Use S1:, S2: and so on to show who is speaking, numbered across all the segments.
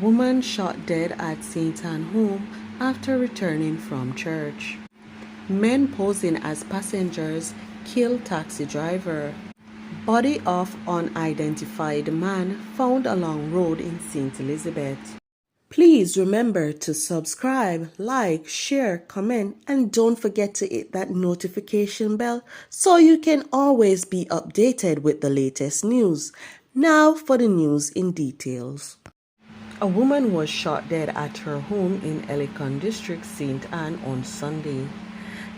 S1: Woman shot dead at St. Anne home after returning from church. Men posing as passengers kill taxi driver. Body of unidentified man found along road in St. Elizabeth. Please remember to subscribe, like, share, comment, and don't forget to hit that notification bell so you can always be updated with the latest news. Now for the news in details. A woman was shot dead at her home in Ellicon District, St. Anne on Sunday.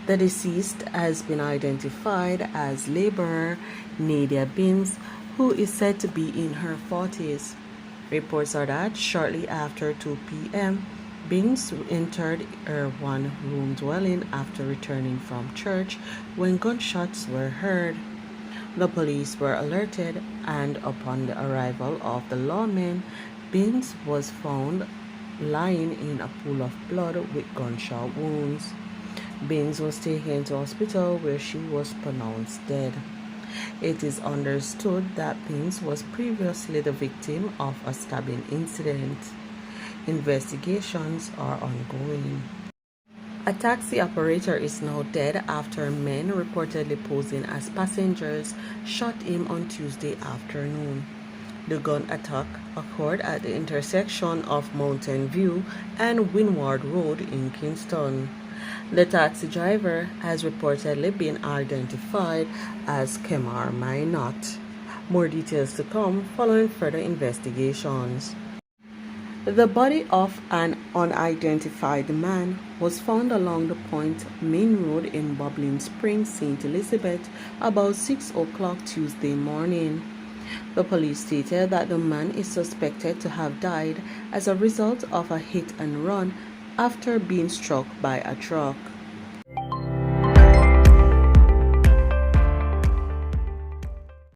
S1: The deceased has been identified as laborer Nadia Binns, who is said to be in her 40s. Reports are that shortly after 2 p.m., Binns entered her one-room dwelling after returning from church when gunshots were heard. The police were alerted, and upon the arrival of the lawmen, Binns was found lying in a pool of blood with gunshot wounds. Binns was taken to hospital where she was pronounced dead. It is understood that Binns was previously the victim of a stabbing incident. Investigations are ongoing. A taxi operator is now dead after men reportedly posing as passengers shot him on Tuesday afternoon. The gun attack occurred at the intersection of Mountain View and Windward Road in Kingston. The taxi driver has reportedly been identified as Kemar Minot. More details to come following further investigations. The body of an unidentified man was found along the Point Main Road in Bubbling Springs, St. Elizabeth, about 6 o'clock Tuesday morning. The police stated that the man is suspected to have died as a result of a hit and run after being struck by a truck.